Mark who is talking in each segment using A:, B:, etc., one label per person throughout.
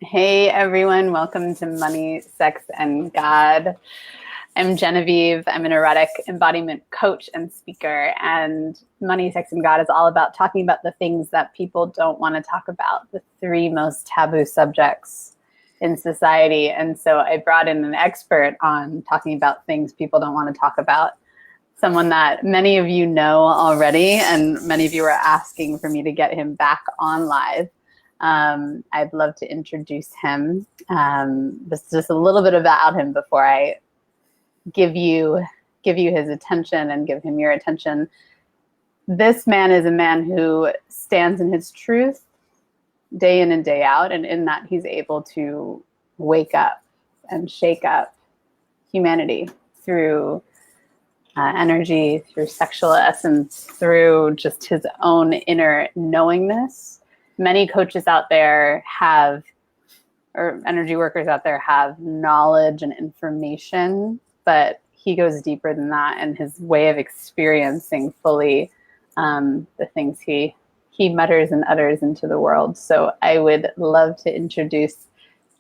A: Hey everyone, welcome to Money, Sex, and God. I'm Genevieve. I'm an erotic embodiment coach and speaker. And Money, Sex, and God is all about talking about the things that people don't want to talk about, the three most taboo subjects in society. And so I brought in an expert on talking about things people don't want to talk about. Someone that many of you know already, and many of you are asking for me to get him back on live. I'd love to introduce him. Just a little bit about him before I give you his attention and give him your attention. This man is a man who stands in his truth day in and day out, and in that he's able to wake up and shake up humanity through energy, through sexual essence, through just his own inner knowingness. Many coaches out there have, or energy workers out there have knowledge and information, but he goes deeper than that, and his way of experiencing fully the things he mutters and utters into the world. So I would love to introduce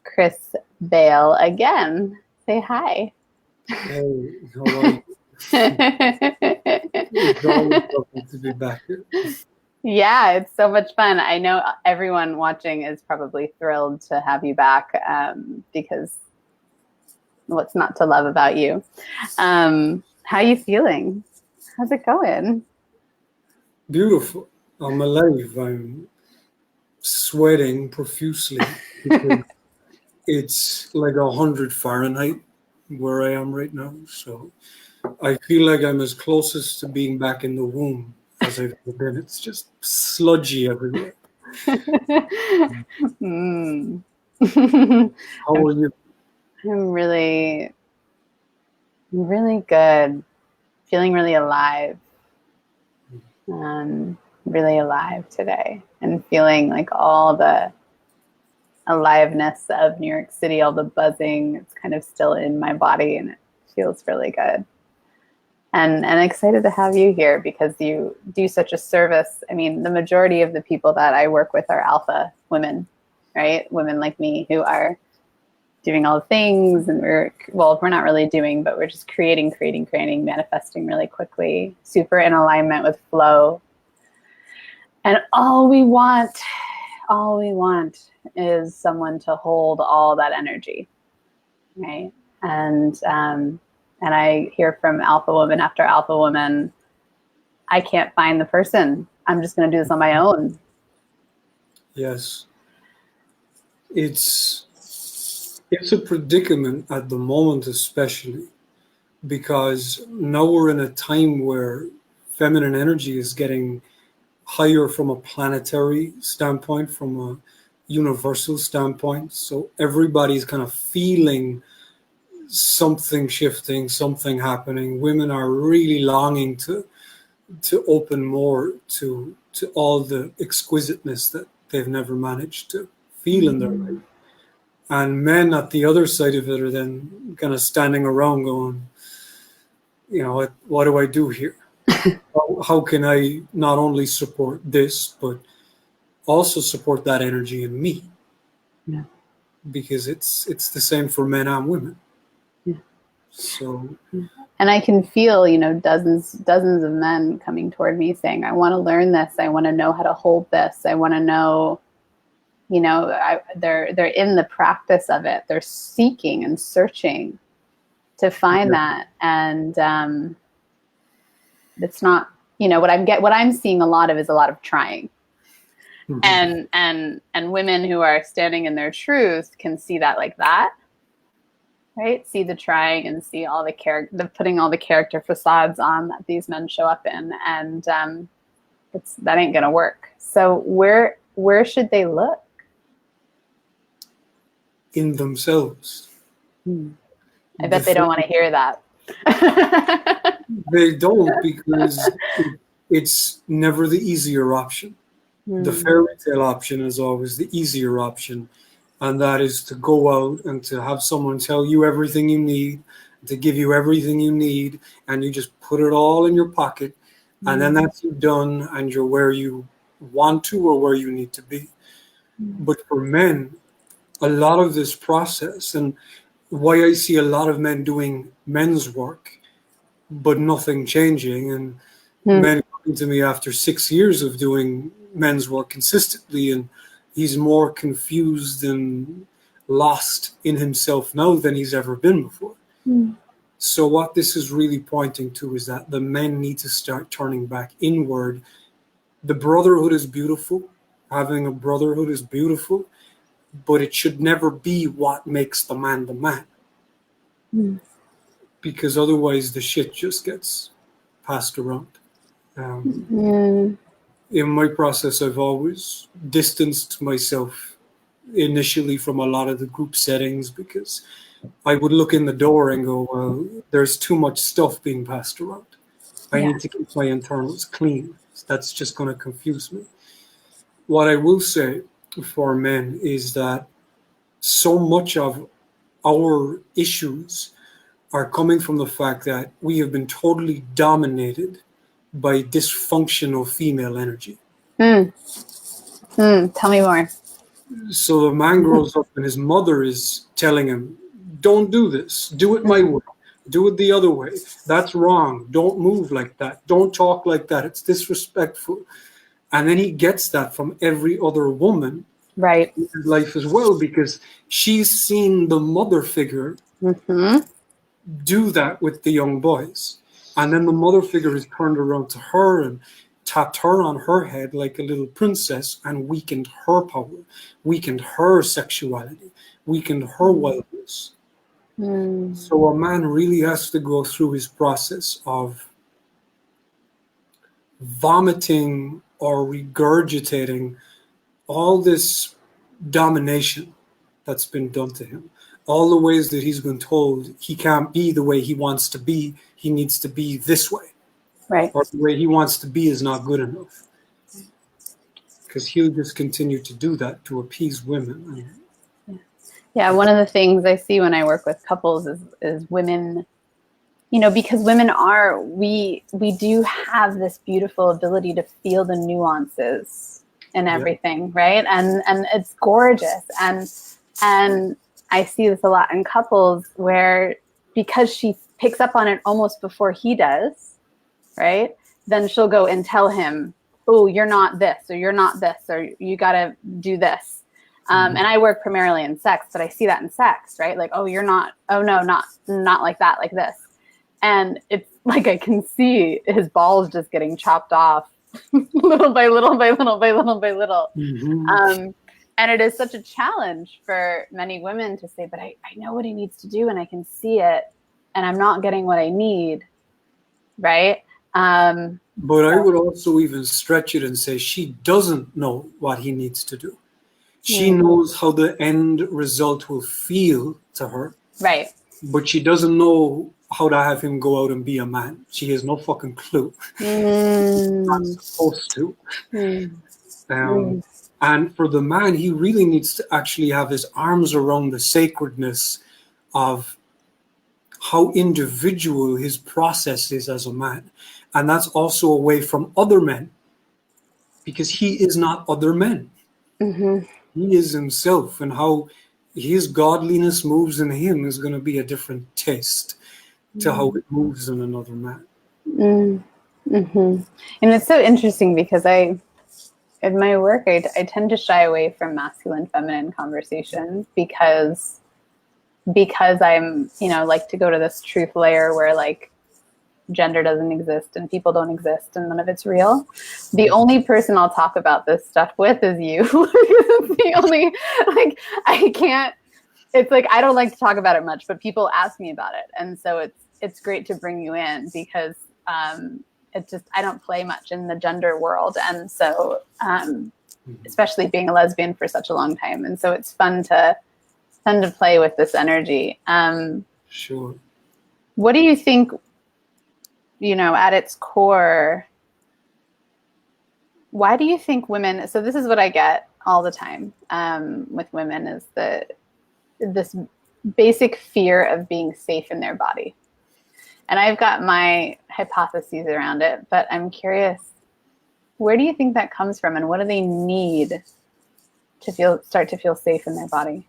A: Chris Bale again. Say hi.
B: Hey, how are you? It's always lovely to be back here.
A: Yeah, it's so much fun. I know everyone watching is probably thrilled to have you back because what's not to love about you? How are you feeling? How's it going?
B: Beautiful. I'm alive. I'm sweating profusely because it's like 100 Fahrenheit where I am right now. So I feel like I'm as closest to being back in the womb as I've ever been. It's just sludgy everywhere.
A: Mm.
B: How are you?
A: I'm really good. Feeling really alive. Really alive today, and feeling like all the aliveness of New York City, all the buzzing. It's kind of still in my body, and it feels really good. And excited to have you here because you do such a service. I mean, the majority of the people that I work with are alpha women, right? Women like me who are doing all the things, and we're not really doing, but we're just creating, manifesting really quickly, super in alignment with flow. And all we want is someone to hold all that energy, right? And I hear from alpha woman after alpha woman, I can't find the person. I'm just going to do this on my own.
B: Yes. It's a predicament at the moment, especially because now we're in a time where feminine energy is getting higher from a planetary standpoint, from a universal standpoint. So everybody's kind of feeling something shifting, something happening. Women are really longing to open more to all the exquisiteness that they've never managed to feel in their life. And men at the other side of it are then kind of standing around going, what do I do here? How can I not only support this, but also support that energy in me?
A: Yeah.
B: Because it's the same for men and women.
A: Yeah.
B: So,
A: and I can feel, dozens of men coming toward me saying, I want to learn this. I want to know how to hold this. I want to know, they're in the practice of it. They're seeking and searching to find that. And it's not, what I'm seeing a lot of is a lot of trying. Mm-hmm. And women who are standing in their truth can see that like that. Right? See the trying and see all the putting all the character facades on that these men show up in, and that ain't gonna work. So where should they look?
B: In themselves.
A: I bet they don't want to hear that.
B: They don't, because it's never the easier option. The fairy tale option is always the easier option. And that is to go out and to have someone tell you everything you need, to give you everything you need, and you just put it all in your pocket, and then that's you done, and you're where you want to or where you need to be. But for men, a lot of this process, and why I see a lot of men doing men's work, but nothing changing, and men coming to me after 6 years of doing men's work consistently, and he's more confused and lost in himself now than he's ever been before. So what this is really pointing to is that the men need to start turning back inward. The brotherhood is beautiful. Having a brotherhood is beautiful, but it should never be what makes the man the man. Because otherwise the shit just gets passed around. In my process, I've always distanced myself initially from a lot of the group settings because I would look in the door and go, well, there's too much stuff being passed around. I need to keep my internals clean. That's just going to confuse me. What I will say for men is that so much of our issues are coming from the fact that we have been totally dominated by dysfunctional female energy.
A: Tell me more.
B: So the man grows up and his mother is telling him, don't do this, do it my way, do it the other way, that's wrong, don't move like that, don't talk like that, it's disrespectful. And then he gets that from every other woman in his life as well, because she's seen the mother figure do that with the young boys. And then the mother figure is turned around to her and tapped her on her head like a little princess and weakened her power, weakened her sexuality, weakened her wildness. So a man really has to go through his process of vomiting or regurgitating all this domination that's been done to him, all the ways that he's been told he can't be the way he wants to be, he needs to be this way. Or the way he wants to be is not good enough. Because he'll just continue to do that to appease women.
A: Yeah, one of the things I see when I work with couples is women, because women we do have this beautiful ability to feel the nuances in everything, right? And it's gorgeous. And I see this a lot in couples where because she picks up on it almost before he does, right? Then she'll go and tell him, oh, you're not this, or you're not this, or you got to do this. And I work primarily in sex, but I see that in sex, right? Like, oh, you're not, oh no, not like that, like this. And it's like, I can see his balls just getting chopped off little by little by little by little by little. And it is such a challenge for many women to say, but I know what he needs to do and I can see it and I'm not getting what I need, right?
B: But I would also even stretch it and say she doesn't know what he needs to do. She knows how the end result will feel to her.
A: Right.
B: But she doesn't know how to have him go out and be a man. She has no fucking clue. Not supposed to. And for the man, he really needs to actually have his arms around the sacredness of how individual his process is as a man. And that's also away from other men, because he is not other men. He is himself, and how his godliness moves in him is going to be a different taste to how it moves in another man.
A: And it's so interesting because in my work, I tend to shy away from masculine, feminine conversations because I'm, like to go to this truth layer where like gender doesn't exist and people don't exist and none of it's real. The only person I'll talk about this stuff with is you. It's the only, I can't, it's like, I don't like to talk about it much, but people ask me about it. And so it's great to bring you in because it's just, I don't play much in the gender world. And so, especially being a lesbian for such a long time. And so it's fun to play with this energy.
B: Sure.
A: What do you think, at its core, why do you think women, so this is what I get all the time with women, is this basic fear of being safe in their body. And I've got my hypotheses around it, but I'm curious, where do you think that comes from and what do they need to start to feel safe in their body?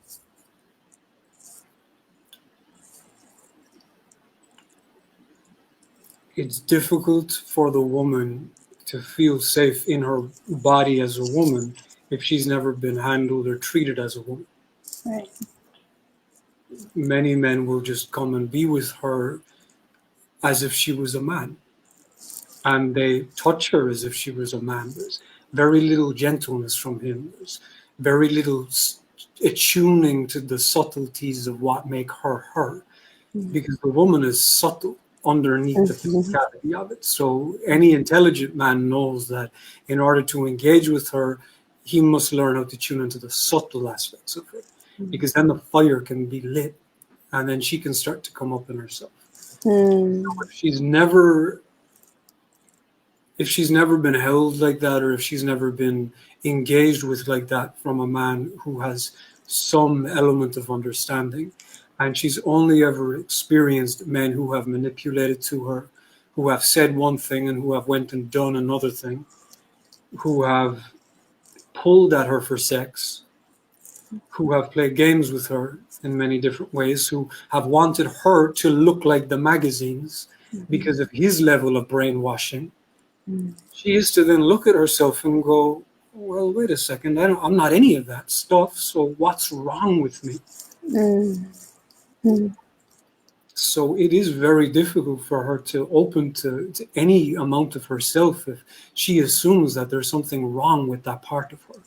B: It's difficult for the woman to feel safe in her body as a woman if she's never been handled or treated as a woman.
A: Right.
B: Many men will just come and be with her as if she was a man, and they touch her as if she was a man. There's very little gentleness from him. There's very little attuning to the subtleties of what make her her, because the woman is subtle underneath the physicality of it. So any intelligent man knows that in order to engage with her, he must learn how to tune into the subtle aspects of it, because then the fire can be lit, and then she can start to come up in herself. So if she's never been held like that, or if she's never been engaged with like that from a man who has some element of understanding, and she's only ever experienced men who have manipulated to her, who have said one thing and who have went and done another thing, who have pulled at her for sex, who have played games with her in many different ways, who have wanted her to look like the magazines because of his level of brainwashing. She used to then look at herself and go, well, wait a second, I'm not any of that stuff, so what's wrong with me? So it is very difficult for her to open to any amount of herself if she assumes that there's something wrong with that part of her,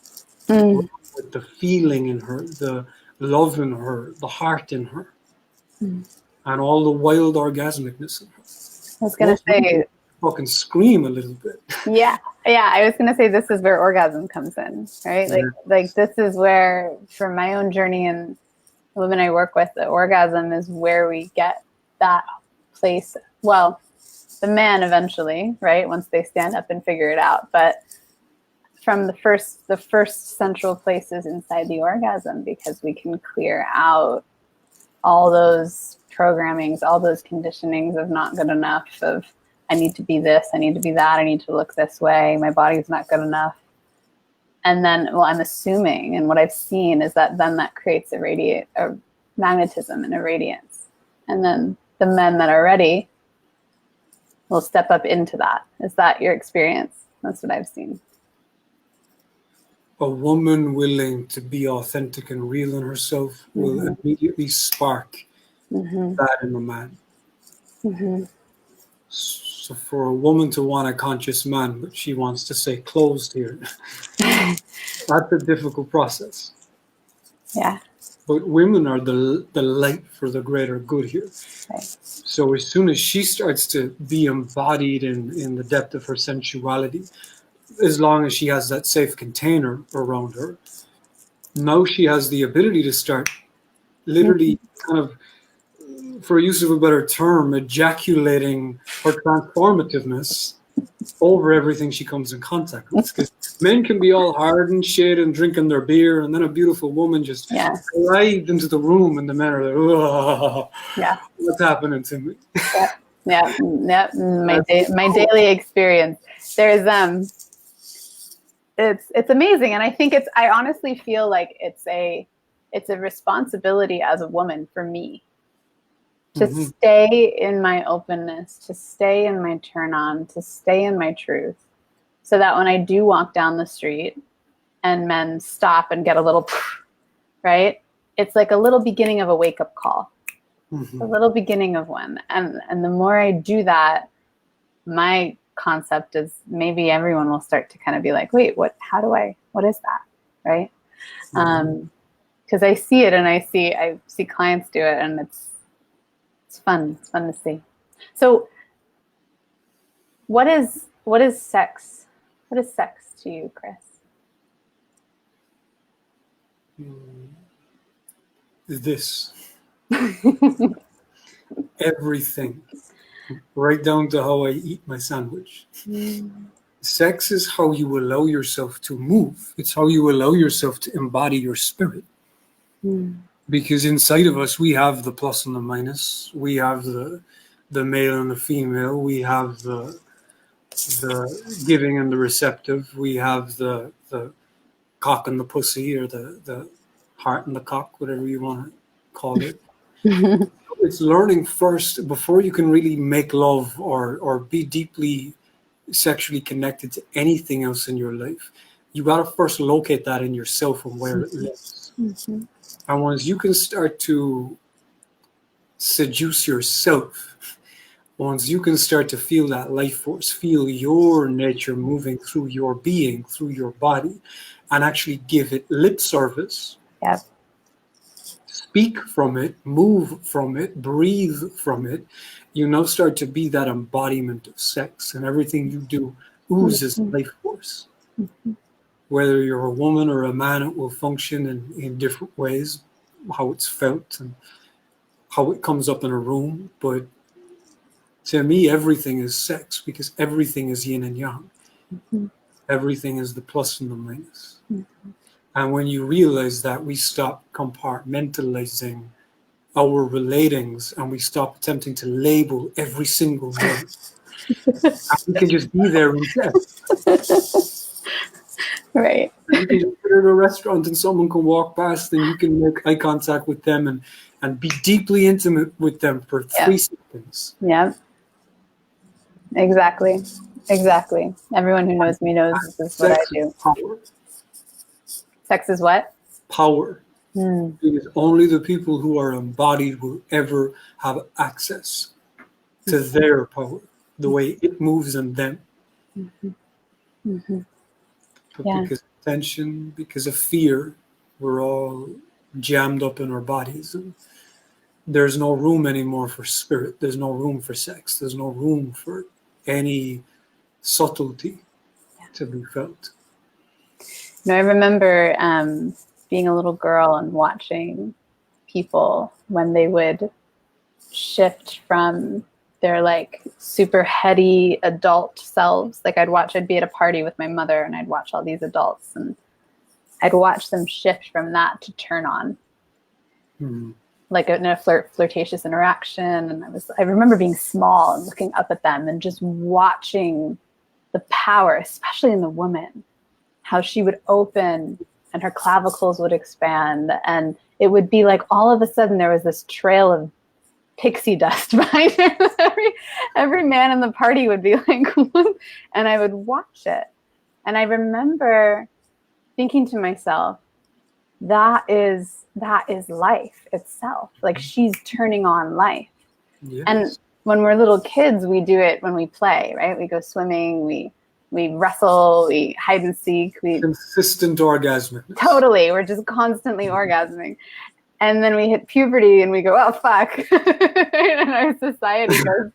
B: with the feeling in her, the love in her, the heart in her, and all the wild orgasmicness in her.
A: I was going to say,
B: fucking scream a little bit.
A: Yeah, I was going to say this is where orgasm comes in, right? Like this is where, for my own journey and the women I work with, the orgasm is where we get that place. Well, the man eventually, right? Once they stand up and figure it out, but from the first central places inside the orgasm, because we can clear out all those programmings, all those conditionings of not good enough, of I need to be this, I need to be that, I need to look this way, my body's not good enough. And then, well, I'm assuming, and what I've seen is that then that creates a magnetism and a radiance. And then the men that are ready will step up into that. Is that your experience? That's what I've seen.
B: A woman willing to be authentic and real in herself will immediately spark that in a man. So for a woman to want a conscious man, but she wants to stay closed here, that's a difficult process.
A: Yeah.
B: But women are the light for the greater good here.
A: Right.
B: So as soon as she starts to be embodied in the depth of her sensuality, as long as she has that safe container around her, now she has the ability to start literally kind of, for use of a better term, ejaculating her transformativeness over everything she comes in contact with. Because men can be all hard and shit and drinking their beer, and then a beautiful woman just arrived into the room, and the men are like, oh, what's happening to me?
A: My daily experience. There's it's amazing, and I think I honestly feel like it's a responsibility as a woman for me to stay in my openness, to stay in my turn on, to stay in my truth, so that when I do walk down the street and men stop and get a little, right? It's like a little beginning of a wake-up call, a little beginning of one. And the more I do that, my concept is maybe everyone will start to kind of be like, wait, what is that? Right? Because I see it, and I see clients do it, and it's fun. It's fun to see. So what is sex? What is sex to you, Chris?
B: This. Everything. Right down to how I eat my sandwich. Sex is how you allow yourself to move. It's how you allow yourself to embody your spirit. Because inside of us, we have the plus and the minus. We have the male and the female. We have the giving and the receptive. We have the cock and the pussy, or the heart and the cock, whatever you want to call it. It's learning first before you can really make love or be deeply sexually connected to anything else in your life. You got to first locate that in yourself and where it lives.
A: Mm-hmm.
B: And once you can start to seduce yourself, once you can start to feel that life force, feel your nature moving through your being, through your body, and actually give it lip service,
A: Yep.
B: speak from it, move from it, breathe from it, you now start to be that embodiment of sex, and everything you do oozes life force.
A: Mm-hmm.
B: Whether you're a woman or a man, it will function in different ways, how it's felt and how it comes up in a room. But to me, everything is sex, because everything is yin and yang.
A: Mm-hmm.
B: Everything is the plus and the minus.
A: Mm-hmm.
B: And when you realize that, we stop compartmentalizing our relatings and we stop attempting to label every single one. And we can just be there instead.
A: Right.
B: You can just sit at a restaurant and someone can walk past and you can make eye contact with them and be deeply intimate with them for 3 seconds.
A: Yeah. Exactly. Exactly. Everyone who knows me knows this is what I do.
B: Power.
A: Sex is what?
B: Power.
A: Mm.
B: Because only the people who are embodied will ever have access to their power, the way it moves in them.
A: Mm-hmm. Mm-hmm.
B: But
A: Yeah.
B: because of tension, because of fear, we're all jammed up in our bodies. And there's no room anymore for spirit. There's no room for sex. There's no room for any subtlety to be felt.
A: No, I remember being a little girl and watching people when they would shift from their like super heady adult selves. Like I'd be at a party with my mother and I'd watch all these adults and I'd watch them shift from that to turn on.
B: Mm-hmm.
A: Like in a flirtatious interaction. And I remember being small and looking up at them and just watching the power, especially in the woman, how she would open and her clavicles would expand. And it would be like all of a sudden there was this trail of pixie dust behind her. every man in the party would be like, and I would watch it. And I remember thinking to myself, that is life itself. Like she's turning on life.
B: Yes.
A: And when we're little kids, we do it when we play, right? We go swimming, we wrestle, we hide and seek, we
B: consistent orgasm.
A: Totally. We're just constantly orgasming. And then we hit puberty and we go, oh, fuck. And our society goes,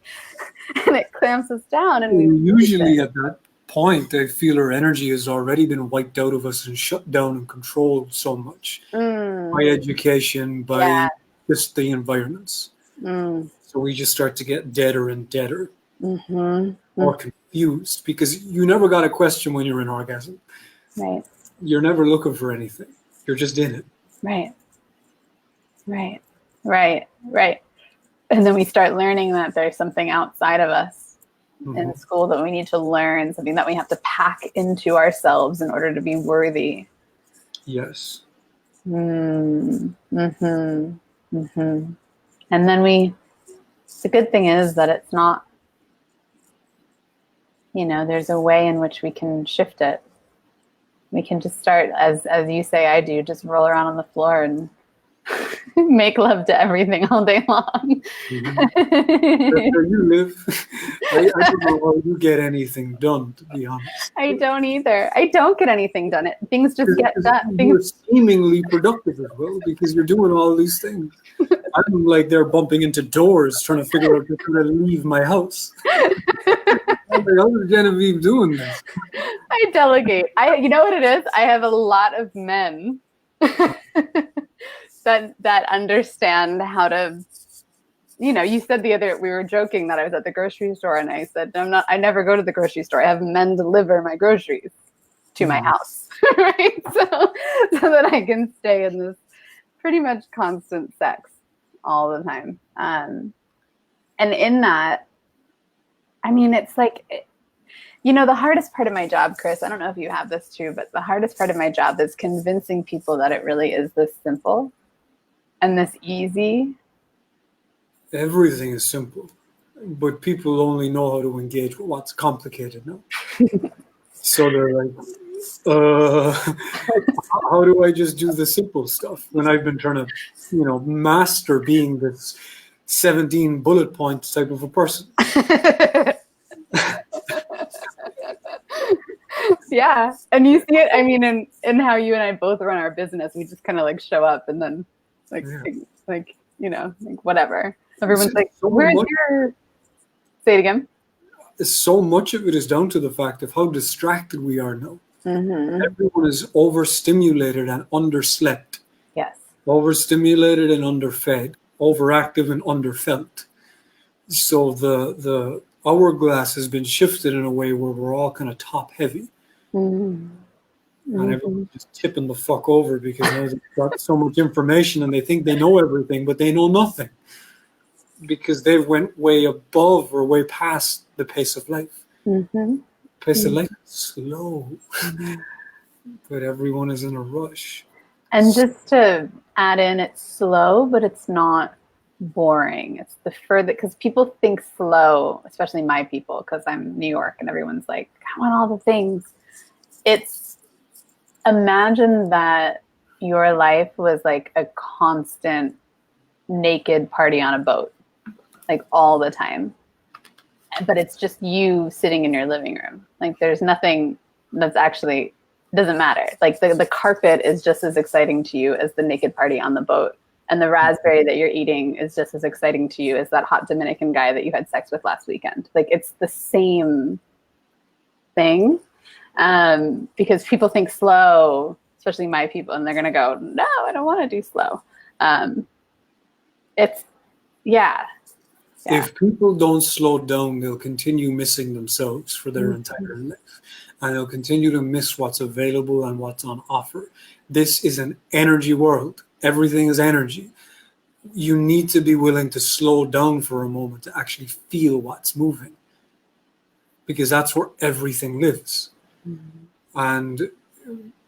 A: and it clamps us down. And we
B: usually at that point, I feel our energy has already been wiped out of us and shut down and controlled so much by education, by just the environments. So we just start to get deader and deader, more confused, because you never got a question when you're in orgasm.
A: Right.
B: You're never looking for anything. You're just in it.
A: Right. And then we start learning that there's something outside of us in school that we need to learn, something that we have to pack into ourselves in order to be worthy.
B: Yes.
A: And then the good thing is that it's not, there's a way in which we can shift it. We can just start, as you say, I do, just roll around on the floor and make love to everything all day long.
B: That's where you live. I don't know how you get anything done, to be honest.
A: I don't either. I don't get anything done. Things just get done.
B: You're seemingly productive as well, because you're doing all these things. I'm like they're bumping into doors trying to figure out how to leave my house. I'm like, how is Genevieve doing this?
A: I delegate. You know what it is? I have a lot of men that understand how to, you said we were joking that I was at the grocery store and I said, I never go to the grocery store. I have men deliver my groceries to my house, right? So that I can stay in this pretty much constant sex all the time. And in that, it's like, You know, the hardest part of my job, Chris, I don't know if you have this too, but the hardest part of my job is convincing people that it really is this simple and this easy.
B: Everything is simple, but people only know how to engage with what's complicated now. So they're like, how do I just do the simple stuff when I've been trying to, master being this 17 bullet point type of a person?
A: Yeah. And you see it, I mean, in how you and I both run our business, we just kind of like show up and then whatever. Everyone's like, where's your, say it again.
B: So much of it is down to the fact of how distracted we are now.
A: Mm-hmm.
B: Everyone is overstimulated and underslept.
A: Yes.
B: Overstimulated and underfed, overactive and underfelt. So the hourglass has been shifted in a way where we're all kind of top heavy.
A: Mm-hmm.
B: And everyone's just tipping the fuck over because they've got so much information and they think they know everything, but they know nothing. Because they went way above or way past the pace of life.
A: Mm-hmm.
B: Pace of life is slow, but everyone is in a rush.
A: And just to add in, it's slow, but it's not boring. It's the further, because people think slow, especially my people, because I'm New York and everyone's like, I want all the things. It's, imagine that your life was like a constant naked party on a boat. Like all the time, but it's just you sitting in your living room. Like there's nothing that's actually, doesn't matter. Like the carpet is just as exciting to you as the naked party on the boat, and the raspberry that you're eating is just as exciting to you as that hot Dominican guy that you had sex with last weekend. Like it's the same thing, because people think slow, especially my people, and they're gonna go, no, I don't want to do slow. It's yeah.
B: If people don't slow down, they'll continue missing themselves for their entire life. And they'll continue to miss what's available and what's on offer. This is an energy world. Everything is energy. You need to be willing to slow down for a moment to actually feel what's moving. Because that's where everything lives. And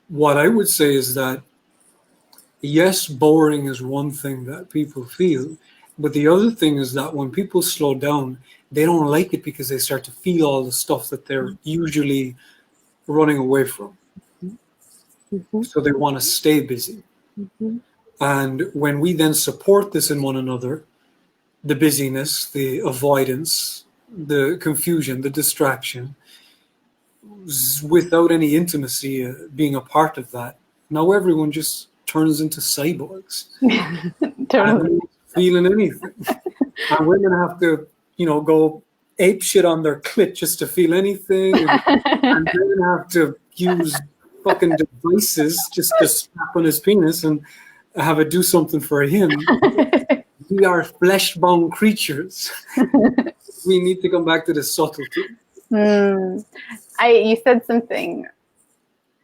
B: what I would say is that, yes, boring is one thing that people feel. But the other thing is that when people slow down, they don't like it because they start to feel all the stuff that they're usually running away from. Mm-hmm. So they want to stay busy. Mm-hmm. And when we then support this in one another, the busyness, the avoidance, the confusion, the distraction, without any intimacy being a part of that, now everyone just turns into cyborgs.
A: Totally.
B: Feeling anything. And we're gonna have to, go ape shit on their clit just to feel anything, and they're gonna have to use fucking devices just to slap on his penis and have it do something for him. We are flesh-bound creatures. We need to come back to the subtlety.
A: You said something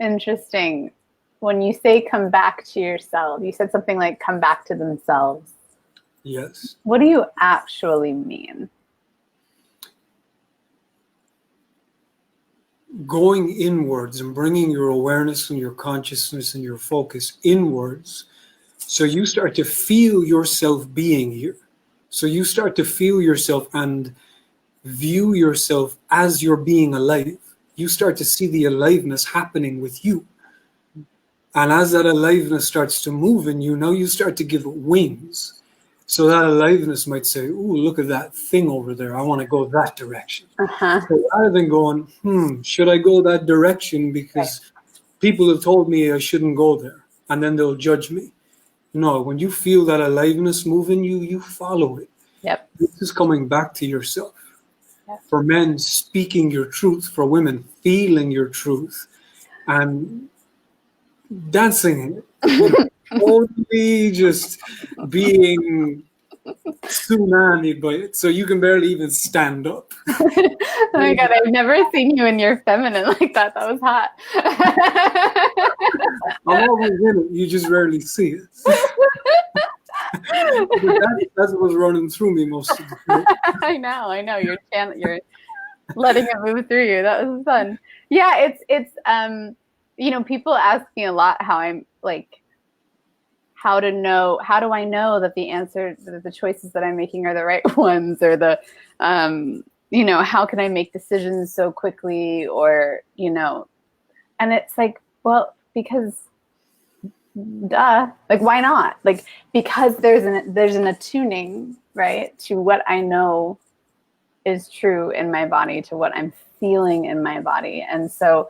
A: interesting when you say come back to yourself. You said something like come back to themselves.
B: Yes.
A: What do you actually mean?
B: Going inwards and bringing your awareness and your consciousness and your focus inwards, so you start to feel yourself being here. So you start to feel yourself and view yourself as you're being alive. You start to see the aliveness happening with you. And as that aliveness starts to move in you, now you start to give it wings. So that aliveness might say, ooh, look at that thing over there. I want to go that direction. So rather than going, should I go that direction because people have told me I shouldn't go there, and then they'll judge me. No, when you feel that aliveness move in you, you follow it.
A: Yep.
B: This is coming back to yourself. Yep. For men, speaking your truth. For women, feeling your truth. And dancing it. Only just being tsunami by it, so you can barely even stand up.
A: Oh my God, I've never seen you in your feminine like that. That was hot.
B: I'm always in it, you just rarely see it. That's what's running through me most of the time.
A: I know. You're letting it move through you. That was fun. Yeah, it's people ask me a lot how I'm like, how do I know that that the choices that I'm making are the right ones, or how can I make decisions so quickly, or and it's like, well, because duh, like, why not? Like, because there's an attuning, right, to what I know is true in my body, to what I'm feeling in my body. And so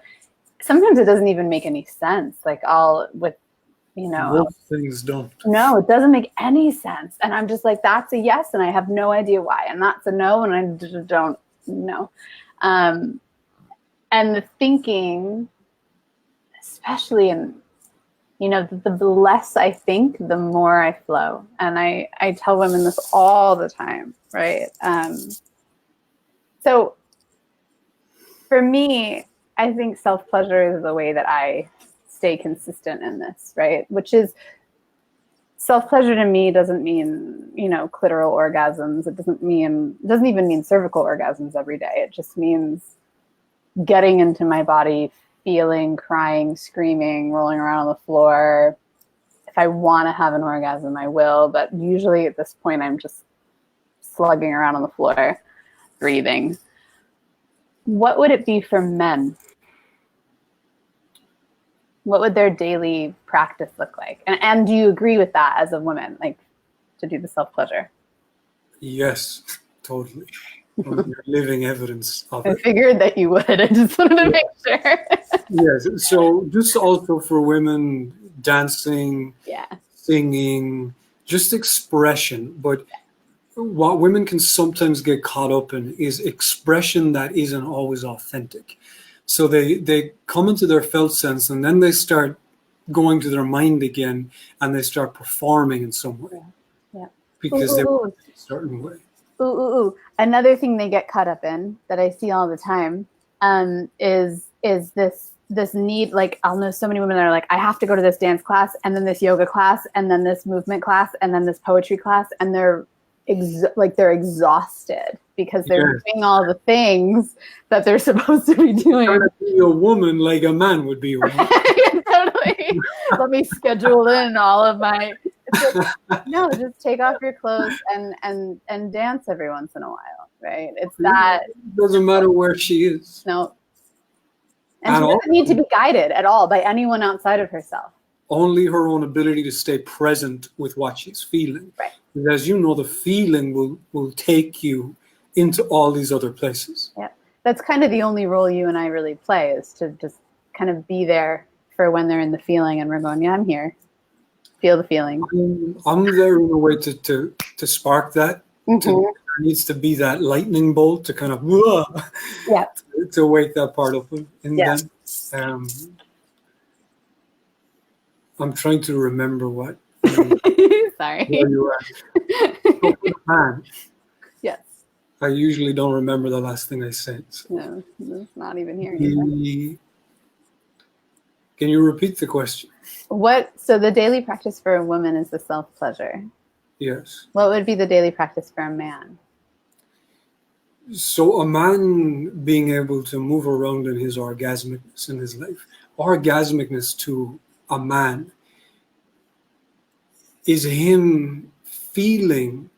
A: sometimes it doesn't even make any sense. Like,
B: Most things don't.
A: no, it doesn't make any sense. And I'm just like, that's a yes, and I have no idea why. And that's a no, and I don't know. And the thinking, especially in, the less I think, the more I flow. And I tell women this all the time, right? So for me, I think self-pleasure is the way that I stay consistent in this, right? Which is, self-pleasure to me doesn't mean, clitoral orgasms. It doesn't even mean cervical orgasms every day. It just means getting into my body, feeling, crying, screaming, rolling around on the floor. If I want to have an orgasm, I will. But usually at this point, I'm just slugging around on the floor, breathing. What would it be for men? What would their daily practice look like? And do you agree with that as a woman, like, to do the self-pleasure?
B: Yes, totally. You're living evidence of it.
A: I figured that you would. I just wanted to make sure.
B: Yes. So just also for women, dancing, singing, just expression. But what women can sometimes get caught up in is expression that isn't always authentic. So they come into their felt sense, and then they start going to their mind again, and they start performing in some way.
A: Yeah.
B: Because they want it a certain way.
A: Another thing they get caught up in that I see all the time is this need. Like, I'll know so many women that are like, I have to go to this dance class, and then this yoga class, and then this movement class, and then this poetry class, and they're exhausted because they're doing all the things that they're supposed to be doing.
B: Trying to be a woman like a man would be a woman.
A: Yeah, totally. Let me schedule in all of my. Like, no, just take off your clothes and dance every once in a while, right? It's that.
B: It doesn't matter where she is.
A: No. And she doesn't need to be guided at all by anyone outside of herself.
B: Only her own ability to stay present with what she's feeling.
A: Right.
B: Because the feeling will take you into all these other places.
A: Yeah. That's kind of the only role you and I really play, is to just kind of be there for when they're in the feeling, and we're going, yeah, I'm here. Feel the feeling.
B: I'm there in a way to spark that.
A: Mm-hmm.
B: There needs to be that lightning bolt to kind of to wake that part up in them. I'm trying to remember what.
A: Sorry.
B: Where you at. Yes. I usually don't remember the last thing I said. So.
A: No, it's not even here.
B: Can you repeat the question?
A: So the daily practice for a woman is the self-pleasure.
B: Yes.
A: What would be the daily practice for a man?
B: So a man being able to move around in his orgasmicness in his life. Orgasmicness to a man is him feeling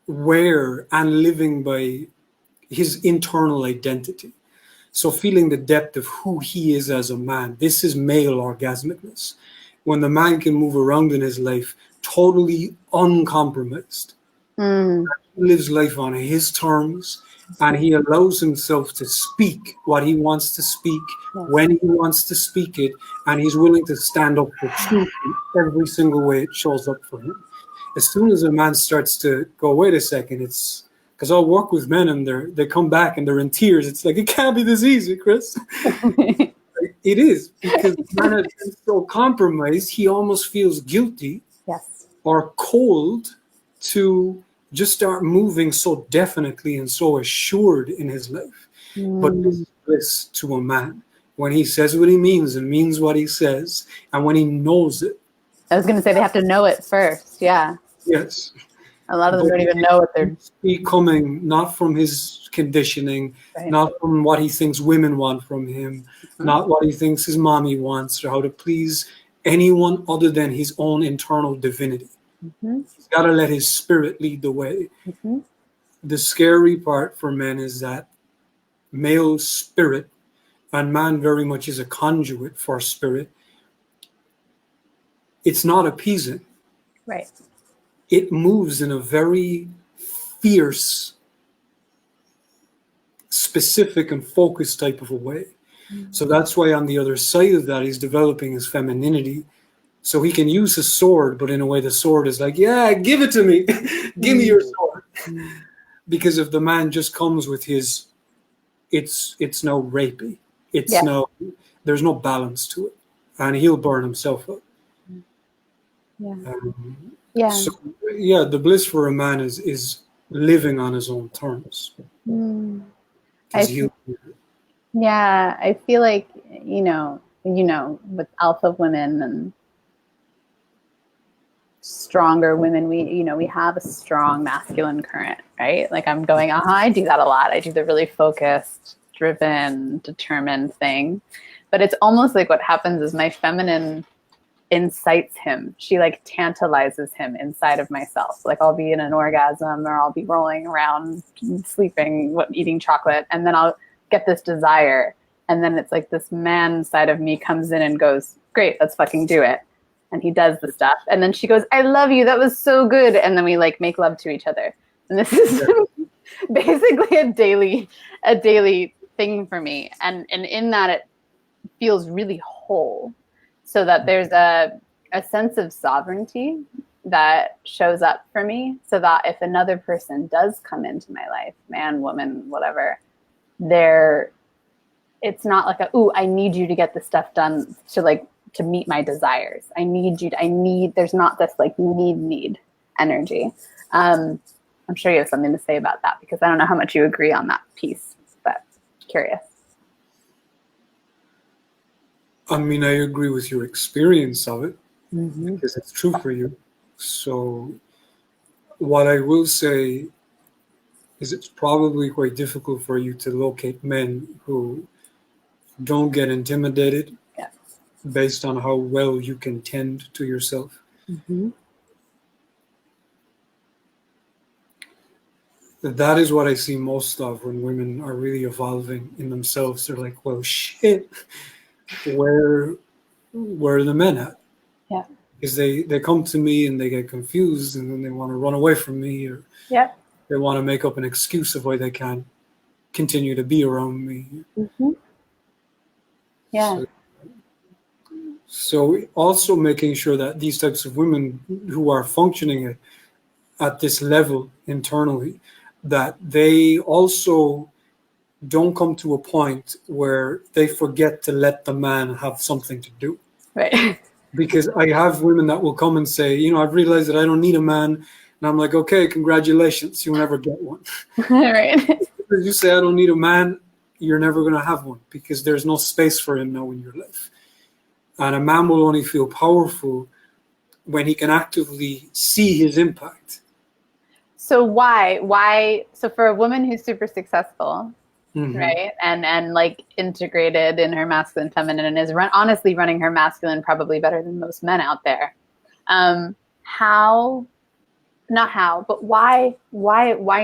B: where and living by his internal identity. So feeling the depth of who he is as a man. This is male orgasmicness. When the man can move around in his life totally uncompromised. He lives life on his terms, and he allows himself to speak what he wants to speak, when he wants to speak it, and he's willing to stand up for truth in every single way it shows up for him. As soon as a man starts to go, wait a second, it's because I'll work with men and they come back and they're in tears. It's like, it can't be this easy, Chris. It is, because the man has been so compromised, he almost feels guilty or cold to just start moving so definitely and so assured in his life. But this is bliss to a man when he says what he means and means what he says, and when he knows it.
A: I was going to say they have to know it first. Yeah.
B: Yes.
A: A lot of them
B: But
A: don't even know what they're
B: becoming not from his conditioning,
A: right.
B: not from what he thinks women want from him, not what he thinks his mommy wants, or how to please anyone other than his own internal divinity. He's got to let his spirit lead the way. The scary part for men is that male spirit, and man very much is a conduit for spirit, it's not appeasing.
A: Right.
B: It moves in a very fierce, specific and focused type of a way. So that's why on the other side of that, he's developing his femininity. So he can use his sword, but in a way the sword is like, yeah, give it to me. Give me your sword. Because if the man just comes with his, it's no rapey. It's no, there's no balance to it. And he'll burn himself up. So the bliss for a man is living on his own terms.
A: I feel like, with alpha women and stronger women, we have a strong masculine current, right? Like I'm going, I do that a lot. I do the really focused, driven, determined thing. But it's almost like what happens is my feminine incites him. She like tantalizes him inside of myself. Like I'll be in an orgasm or I'll be rolling around, sleeping, eating chocolate. And then I'll get this desire. And then it's like this man side of me comes in and goes, great, let's fucking do it. And he does the stuff. And then she goes, I love you. That was so good. And then we like make love to each other. And this is basically a daily thing for me. And in that it feels really whole. So that there's a sense of sovereignty that shows up for me, so that if another person does come into my life, man, woman, whatever, it's not like I need you to get the stuff done to meet my desires. There's not this like need energy. I'm sure you have something to say about that, because I don't know how much you agree on that piece, but curious.
B: I mean, I agree with your experience of it, because it's true for you. So what I will say is it's probably quite difficult for you to locate men who don't get intimidated based on how well you can tend to yourself. That is what I see most of when women are really evolving in themselves. They're like, well, shit. Where are the men at?
A: Yeah.
B: Because they come to me and they get confused, and then they want to run away from me, or they want to make up an excuse of why they can't continue to be around me. So also making sure that these types of women who are functioning at this level internally, that they also don't come to a point where they forget to let the man have something to do.
A: Right.
B: Because I have women that will come and say, I've realized that I don't need a man. And I'm like, okay, congratulations. You'll never get one.
A: Right.
B: If you say I don't need a man, you're never going to have one, because there's no space for him now in your life. And a man will only feel powerful when he can actively see his impact.
A: So why? So for a woman who's super successful, right, and like integrated in her masculine, feminine, and is honestly running her masculine probably better than most men out there. But why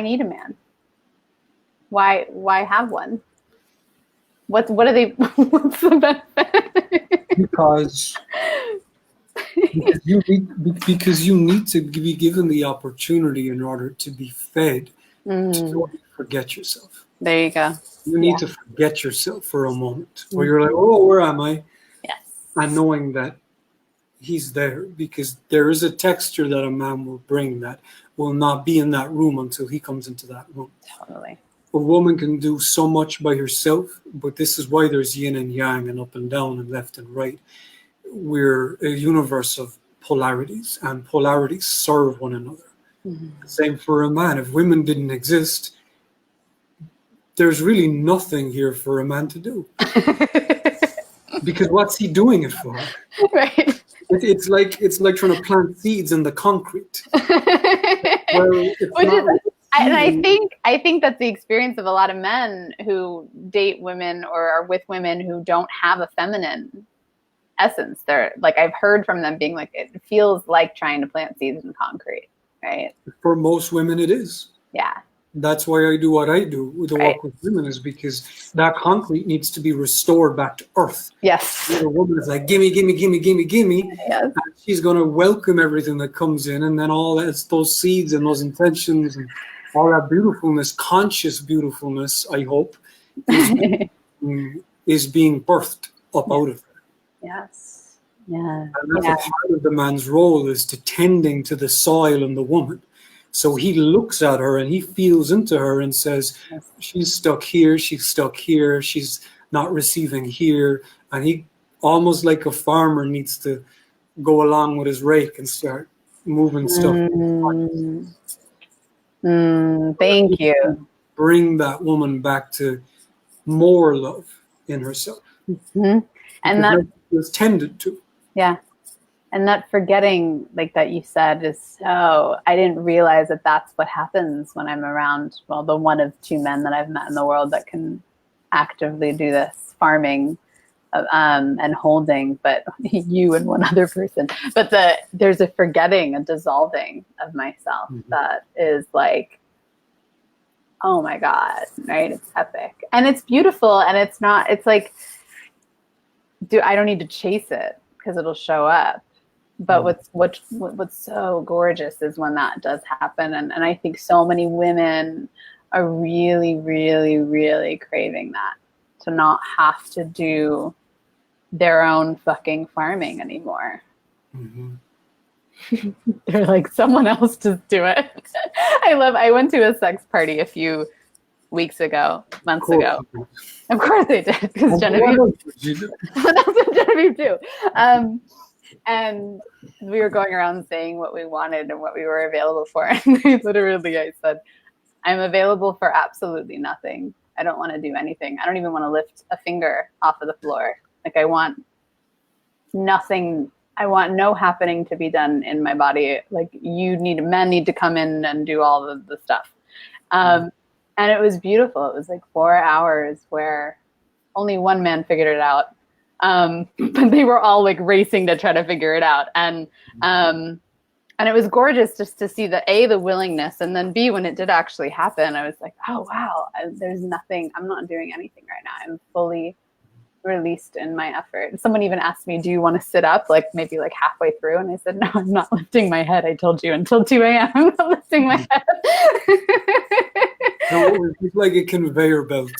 A: need a man? Why have one? What are they? What's the benefit?
B: Because you need to be given the opportunity in order to be fed to forget yourself.
A: There you go.
B: You need to forget yourself for a moment, where you're like, oh, where am I?
A: Yes. And
B: knowing that he's there, because there is a texture that a man will bring that will not be in that room until he comes into that room.
A: Totally.
B: A woman can do so much by herself, but this is why there's yin and yang and up and down and left and right. We're a universe of polarities, and polarities serve one another. Same for a man. If women didn't exist, there's really nothing here for a man to do. Because what's he doing it for?
A: Right.
B: It's like trying to plant seeds in the concrete. Well, it's
A: Which
B: not
A: is, and
B: receiving.
A: I think that's the experience of a lot of men who date women or are with women who don't have a feminine essence. They're like, I've heard from them being like, it feels like trying to plant seeds in concrete, right?
B: For most women, it is.
A: Yeah,
B: That's why I do what I do with the
A: right.
B: work with women, is because that concrete needs to be restored back to earth.
A: Yes.
B: The woman is like, gimme, gimme, gimme, gimme, gimme.
A: Yes.
B: And she's going to welcome everything that comes in. And then all that's those seeds and those intentions and all that beautifulness, conscious beautifulness, I hope, is being birthed up out of her.
A: Yes. Yeah.
B: And that's a part of the man's role, is to tending to the soil and the woman. So he looks at her and he feels into her and says, she's stuck here, she's not receiving here. And he, almost like a farmer, needs to go along with his rake and start moving stuff.
A: Thank you.
B: Bring that woman back to more love in herself.
A: And that
B: was tended to.
A: Yeah. And that forgetting, like that you said, is so, I didn't realize that that's what happens when I'm around, well, the one of two men that I've met in the world that can actively do this farming and holding, but you and one other person. But there's a forgetting, a dissolving of myself that is like, oh my God, right? It's epic. And it's beautiful. And it's not, it's like, I don't need to chase it because it'll show up. But what's so gorgeous is when that does happen. And I think so many women are really, really, really craving that, to not have to do their own fucking farming anymore. They're like, someone else just do it. I went to a sex party a few months ago. Of course they did, because Genevieve. That's what Genevieve do. And we were going around saying what we wanted and what we were available for. And I said, I'm available for absolutely nothing. I don't want to do anything. I don't even want to lift a finger off of the floor. Like, I want nothing. I want no happening to be done in my body. Like, men need to come in and do all of the stuff. And it was beautiful. It was like 4 hours where only one man figured it out. But they were all like racing to try to figure it out. And it was gorgeous just to see the willingness, and then B, when it did actually happen, I was like, oh, wow, there's nothing, I'm not doing anything right now. I'm fully released in my effort. Someone even asked me, do you want to sit up? Like maybe like halfway through. And I said, no, I'm not lifting my head. I told you until 2 a.m. I'm not lifting my head.
B: No, it's like a conveyor belt.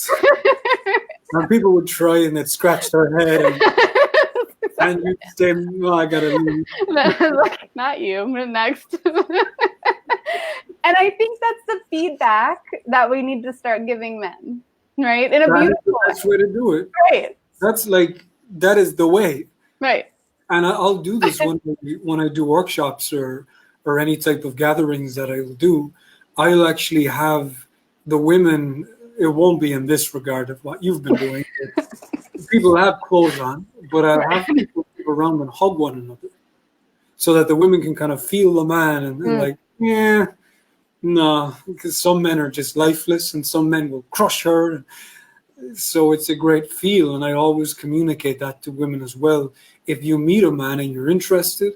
B: And people would try and they'd scratch their head and you'd say, oh, I gotta leave.
A: Like, not you, I'm next. And I think that's the feedback that we need to start giving men, right? In a beautiful way.
B: That's the way to do it.
A: Right.
B: That is the way.
A: Right.
B: And I'll do this when I do workshops or any type of gatherings that I'll do. I'll actually have the women, it won't be in this regard of what you've been doing. People have clothes on, but I'll have people around and hug one another so that the women can kind of feel the man and like, yeah, no, because some men are just lifeless and some men will crush her. So it's a great feel. And I always communicate that to women as well. If you meet a man and you're interested,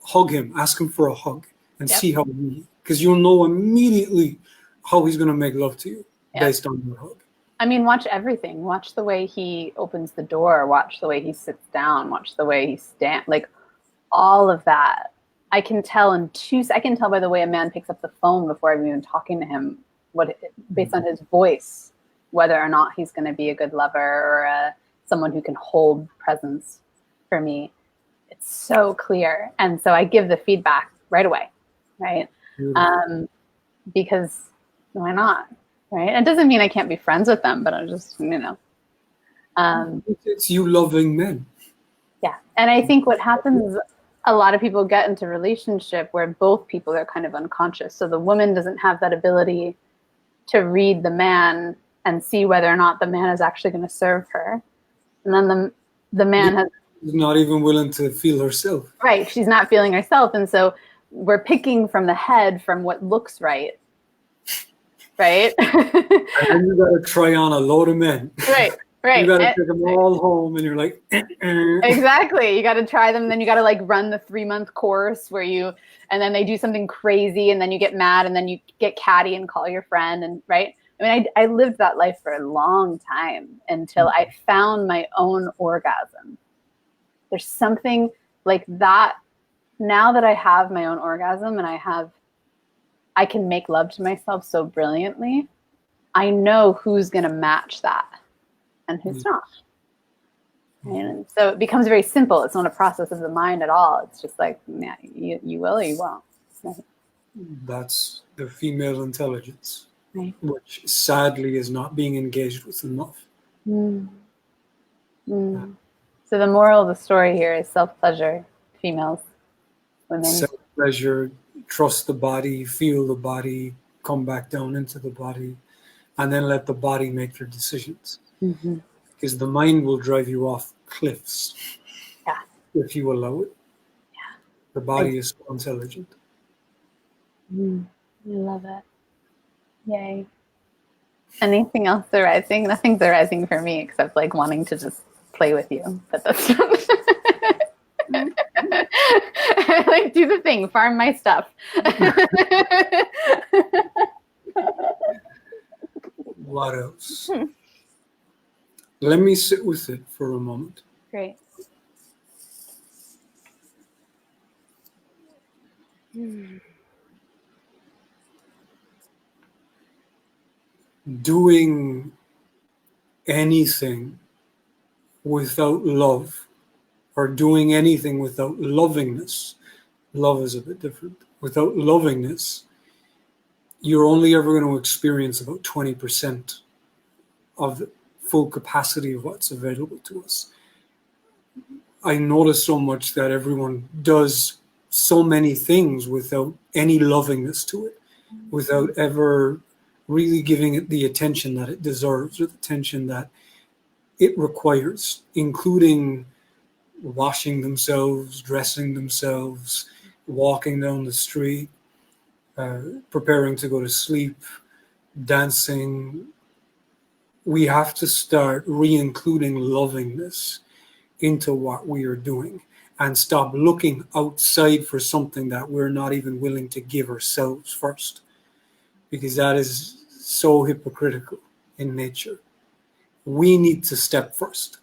B: hug him, ask him for a hug and see how he, because you'll know immediately how he's going to make love to you based on your hug.
A: I mean, watch everything. Watch the way he opens the door. Watch the way he sits down. Watch the way he stands. Like all of that. I can tell I can tell by the way a man picks up the phone before I'm even talking to him, based on his voice, whether or not he's going to be a good lover or someone who can hold presence for me. It's so clear. And so I give the feedback right away, right? Because why not, right? It doesn't mean I can't be friends with them, but I'm just,
B: it's you loving men.
A: Yeah. And I think what happens is a lot of people get into relationship where both people are kind of unconscious. So the woman doesn't have that ability to read the man and see whether or not the man is actually going to serve her. And then the man has...
B: She's not even willing to feel herself.
A: Right. She's not feeling herself. And so we're picking from the head from what looks right. Right.
B: And then you got to try on a load of men.
A: Right. Right.
B: You got to take them all home, and you're like,
A: Exactly. You got to try them. Then you got to like run the 3-month course and then they do something crazy, and then you get mad, and then you get catty and call your friend. And right. I mean, I lived that life for a long time until I found my own orgasm. There's something like that. Now that I have my own orgasm and I can make love to myself so brilliantly, I know who's going to match that and who's not. And so it becomes very simple. It's not a process of the mind at all. It's just like, yeah, you will or you won't.
B: That's the female intelligence,
A: right.
B: Which sadly is not being engaged with enough.
A: Mm. Mm. So the moral of the story here is self-pleasure, females, women.
B: Self-pleasure, trust the body, feel the body, come back down into the body, and then let the body make their decisions.
A: Mm-hmm.
B: Because the mind will drive you off cliffs if you allow it.
A: Yeah.
B: The body is so intelligent.
A: I love it. Yay. Anything else arising? Nothing's arising for me except like wanting to just play with you. But that's like do the thing, farm my stuff.
B: What else? Let me sit with it for a moment.
A: Great.
B: Doing anything without love, or doing anything without lovingness, love is a bit different. Without lovingness, you're only ever going to experience about 20% of the full capacity of what's available to us. I notice so much that everyone does so many things without any lovingness to it, without ever really giving it the attention that it deserves or the attention that it requires, including washing themselves, dressing themselves, walking down the street, preparing to go to sleep, dancing. We have to start re-including lovingness into what we are doing and stop looking outside for something that we're not even willing to give ourselves first, because that is so hypocritical in nature. We need to step first.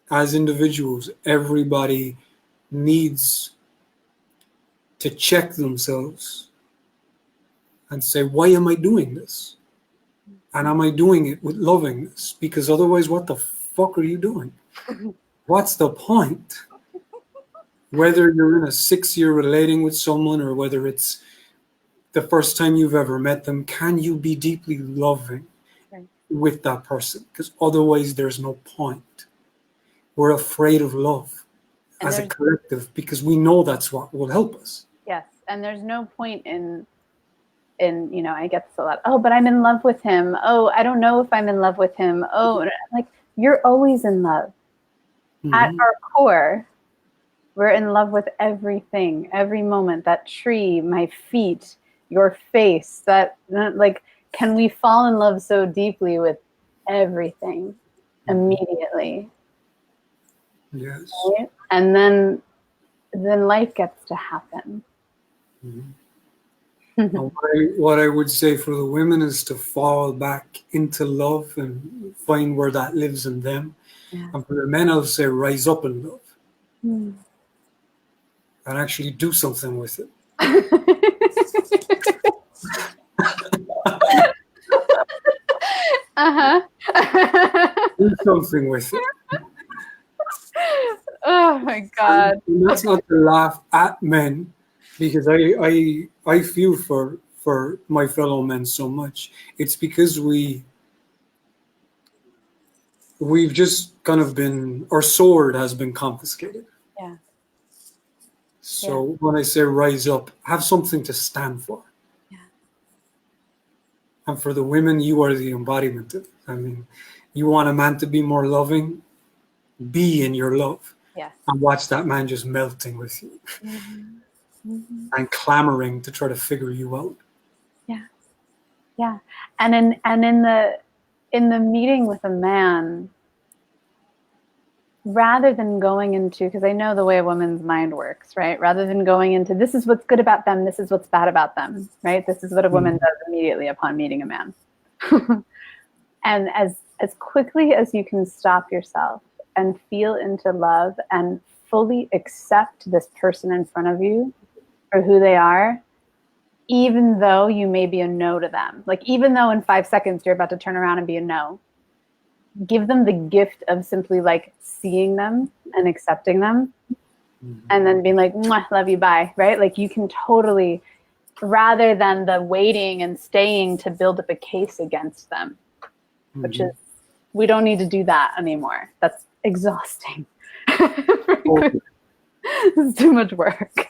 B: As individuals, everybody needs to check themselves and say, why am I doing this? And am I doing it with lovingness? Because otherwise, what the fuck are you doing? What's the point? Whether you're in a 6-year relating with someone or whether it's the first time you've ever met them, can you be deeply loving with that person? Because otherwise, there's no point. We're afraid of love as a collective because we know that's what will help us.
A: Yes, and there's no point in I get this a lot. Oh, but I'm in love with him. Oh, I don't know if I'm in love with him. Oh, like you're always in love. Mm-hmm. At our core, we're in love with everything, every moment. That tree, my feet, your face. That like, can we fall in love so deeply with everything immediately?
B: Yes.
A: Right? And then life gets to happen.
B: Mm-hmm. What I would say for the women is to fall back into love and find where that lives in them. Yeah. And for the men, I'll say rise up in love and actually do something with it. Do something with it.
A: Oh my God.
B: And that's not to laugh at men, because I feel for my fellow men so much. It's because we've just kind of been, our sword has been confiscated.
A: Yeah.
B: So when I say rise up, have something to stand for.
A: Yeah.
B: And for the women, you are the embodiment of it. I mean, you want a man to be more loving, be in your love.
A: Yes.
B: and watch that man just melting with you and clamoring to try to figure you out.
A: Yeah. Yeah. And in the meeting with a man, rather than going into, because I know the way a woman's mind works, right? Rather than going into, this is what's good about them, this is what's bad about them, right? This is what a woman does immediately upon meeting a man. And as quickly as you can stop yourself and feel into love and fully accept this person in front of you for who they are, even though you may be a no to them, like even though in 5 seconds you're about to turn around and be a no, give them the gift of simply like seeing them and accepting them and then being like, mwah, love you, bye, right? Like you can totally, rather than the waiting and staying to build up a case against them, which is, we don't need to do that anymore. That's exhausting. It's too much work.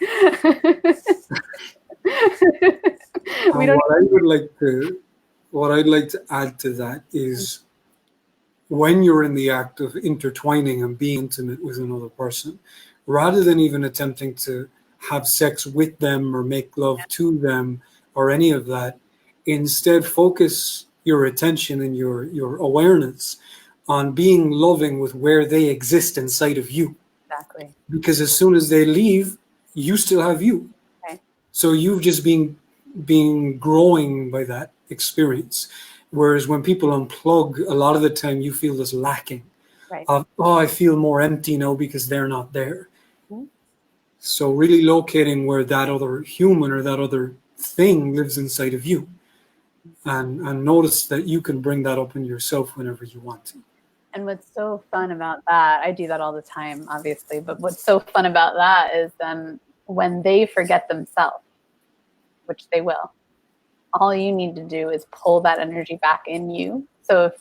B: What I'd like to add to that is, when you're in the act of intertwining and being intimate with another person, rather than even attempting to have sex with them or make love to them or any of that, instead focus your attention and your awareness on being loving with where they exist inside of you.
A: Exactly.
B: Because as soon as they leave, you still have you.
A: Okay.
B: So you've just been growing by that experience. Whereas when people unplug, a lot of the time you feel this lacking.
A: Right.
B: Of, oh, I feel more empty now because they're not there.
A: Mm-hmm.
B: So really locating where that other human or that other thing lives inside of you. And notice that you can bring that up in yourself whenever you want to.
A: And what's so fun about that, I do that all the time, obviously, but what's so fun about that is then when they forget themselves, which they will, all you need to do is pull that energy back in you. So if,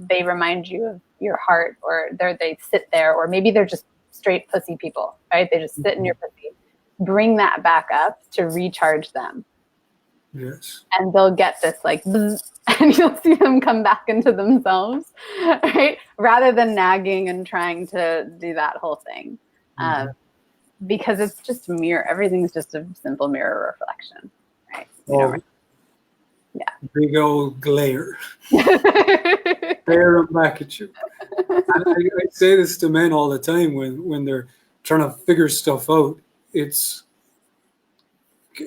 A: they remind you of your heart, or they sit there, or maybe they're just straight pussy people, right? They just sit in your pussy. Bring that back up to recharge them.
B: Yes.
A: And they'll get this like, bzz, and you'll see them come back into themselves, right? Rather than nagging and trying to do that whole thing. Because it's just a mirror. Everything's just a simple mirror reflection, right? Yeah.
B: Big old glare. Glare back at you. I say this to men all the time when they're trying to figure stuff out. It's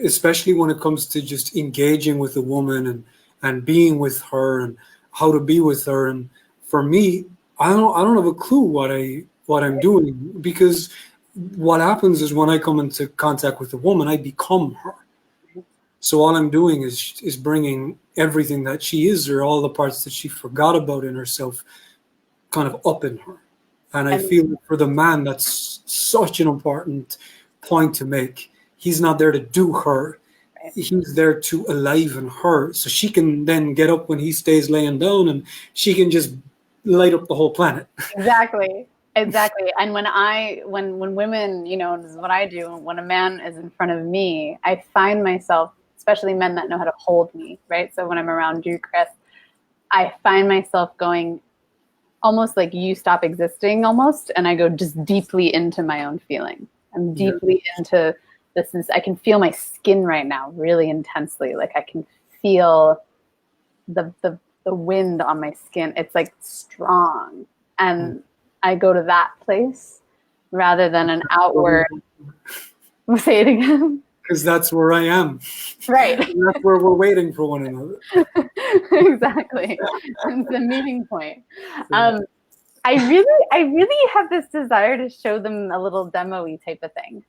B: especially when it comes to just engaging with a woman and being with her and how to be with her. And for me, I don't have a clue what I'm doing, because what happens is when I come into contact with a woman, I become her. So all I'm doing is bringing everything that she is, or all the parts that she forgot about in herself, kind of up in her. And I feel that for the man, that's such an important point to make. He's not there to do her. He's there to aliven her, so she can then get up when he stays laying down, and she can just light up the whole planet.
A: Exactly. And when women, this is what I do. When a man is in front of me, I find myself, especially men that know how to hold me, right? So when I'm around you, Chris, I find myself going almost like you stop existing almost, and I go just deeply into my own feeling. I'm deeply into this. I can feel my skin right now really intensely. Like I can feel the wind on my skin. It's like strong. And I go to that place rather than an outward. Say it again.
B: Because that's where I am.
A: Right.
B: That's where we're waiting for one another.
A: Exactly. It's the meeting point. I really have this desire to show them a little demo-y type of thing.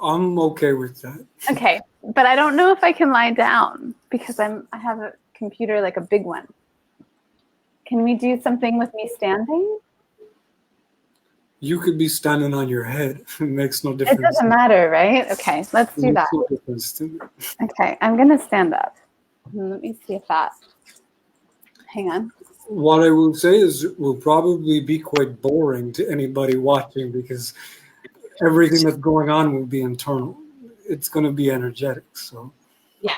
B: I'm okay with that.
A: Okay, but I don't know if I can lie down because I have a computer, like a big one. Can we do something with me standing?
B: You could be standing on your head. It makes no difference.
A: It doesn't matter, right? Okay, let's do that.
B: No difference to me.
A: Okay, I'm going to stand up. Let me see if that... Hang on.
B: What I will say is it will probably be quite boring to anybody watching, because everything that's going on will be internal. It's going to be energetic. So
A: yeah.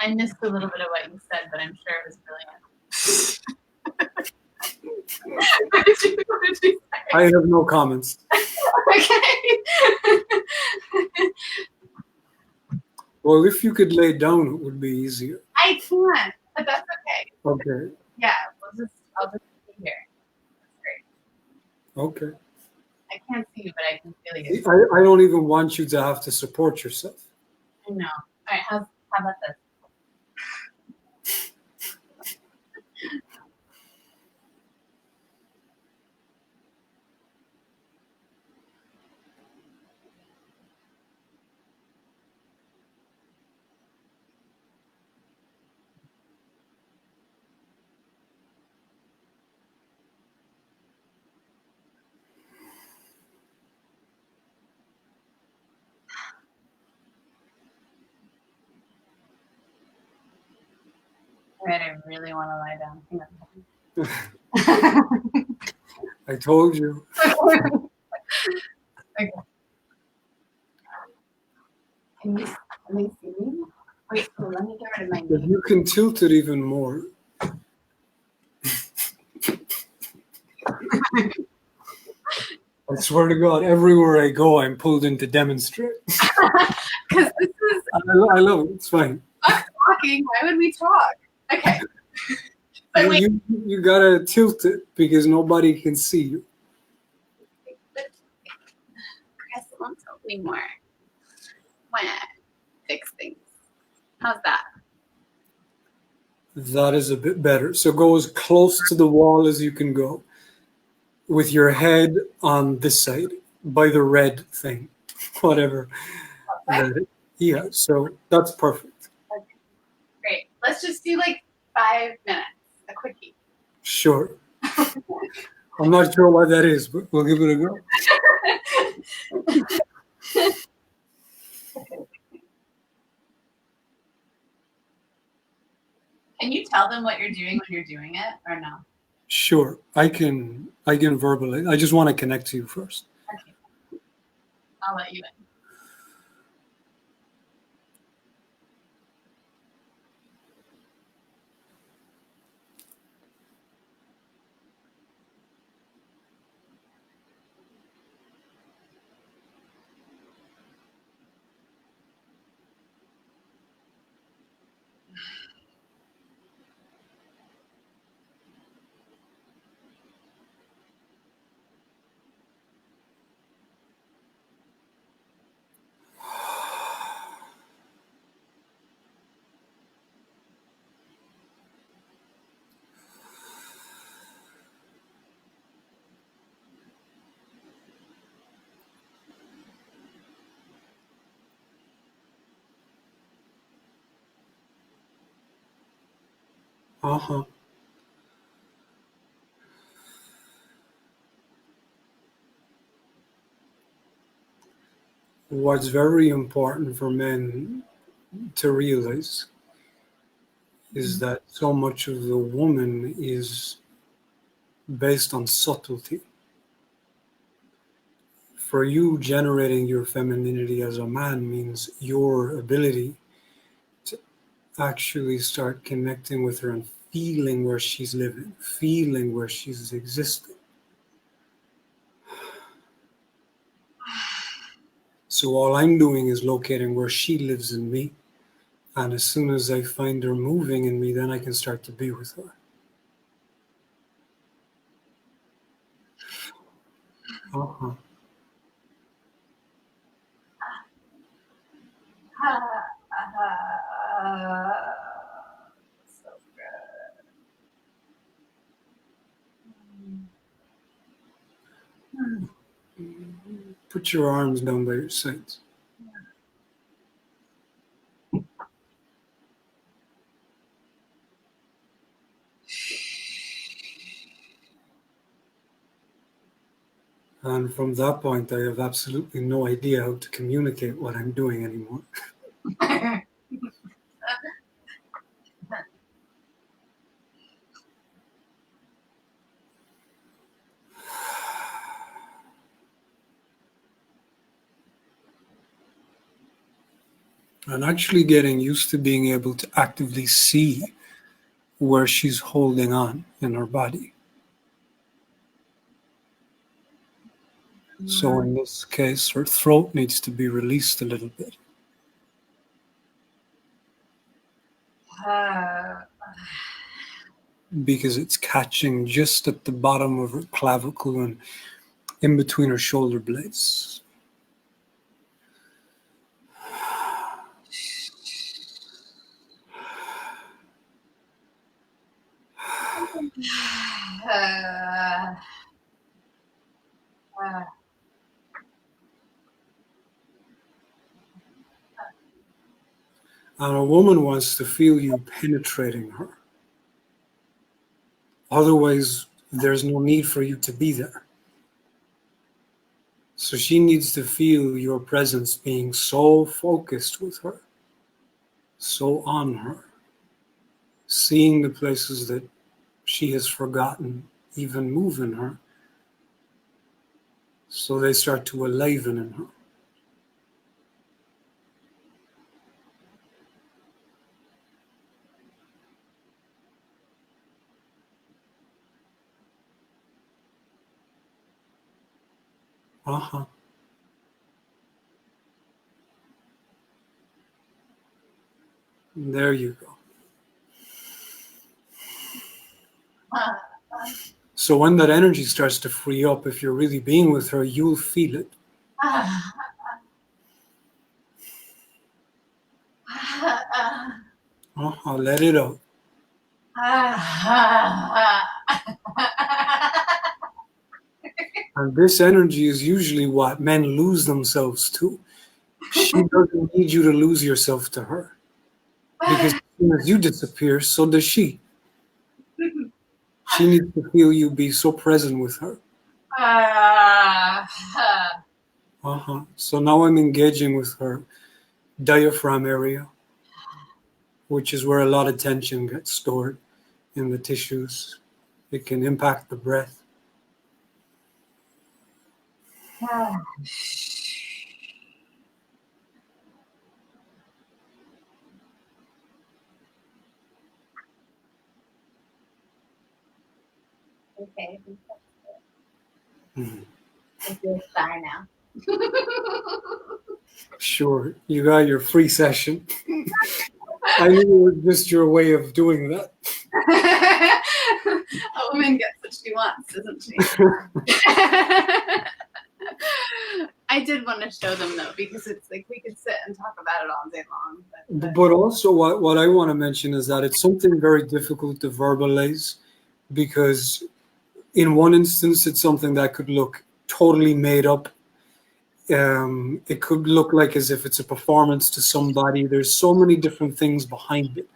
A: I missed a little bit of what you said, but I'm sure it was brilliant. What did you say?
B: I have no comments.
A: Okay.
B: Well, if you could lay down, it would be easier.
A: I can't, but that's okay.
B: Okay.
A: Yeah, I'll just be here. That's great.
B: Okay.
A: I can't see you, but I can feel you.
B: I don't even want you to have to support yourself.
A: I know. All right, how about this? All right, I really want to lie down. Hang on.
B: I told you.
A: Okay. Can you see me? Wait, let me get rid of my
B: If
A: knee.
B: you can tilt it even more. I swear to God, everywhere I go, I'm pulled in to demonstrate.
A: Because this is
B: I love it. It's fine.
A: us talking. Why would we talk? Okay. But wait.
B: You gotta tilt it because nobody can see you.
A: Chris won't help me more. When I fix things. How's that?
B: That is a bit better. So go as close to the wall as you can go, with your head on this side by the red thing, whatever. Yeah. So that's perfect.
A: Okay. Great. Let's just do like 5 minutes. A quickie.
B: Sure. I'm not sure why that is, but we'll give it a go.
A: Can you tell them what you're doing when you're doing it, or no?
B: Sure. I can verbally. I just want to connect to you first.
A: Okay. I'll let you in.
B: Uh-huh. What's very important for men to realize is that so much of the woman is based on subtlety. For you, generating your femininity as a man means your ability to actually start connecting with her and feeling where she's living, feeling where she's existing. So all I'm doing is locating where she lives in me. And as soon as I find her moving in me, then I can start to be with her. Uh-huh.
A: So good.
B: Put your arms down by your sides. And from that point, I have absolutely no idea how to communicate what I'm doing anymore. And actually getting used to being able to actively see where she's holding on in her body. So in this case, her throat needs to be released a little bit. Because it's catching just at the bottom of her clavicle and in between her shoulder blades. And a woman wants to feel you penetrating her. Otherwise, there's no need for you to be there. So she needs to feel your presence being so focused with her, so on her, seeing the places that she has forgotten even move in her. So they start to aliven in her. Uh-huh. There you go. So when that energy starts to free up, if you're really being with her, you'll feel it. Uh-huh. Let it out. And this energy is usually what men lose themselves to. She doesn't need you to lose yourself to her. Because as soon as you disappear, so does she. She needs to feel you be so present with her. Uh-huh. So now I'm engaging with her diaphragm area, which is where a lot of tension gets stored in the tissues. It can impact the breath.
A: Okay.
B: Mhm.
A: I feel shy now.
B: Sure, you got your free session. I knew it was just your way of doing that.
A: A woman gets what she wants, doesn't she? I did want to show them though, because it's like we could sit and talk about it all day long.
B: But also what I want to mention is that it's something very difficult to verbalize, because in one instance it's something that could look totally made up. It could look like as if it's a performance to somebody. There's so many different things behind it.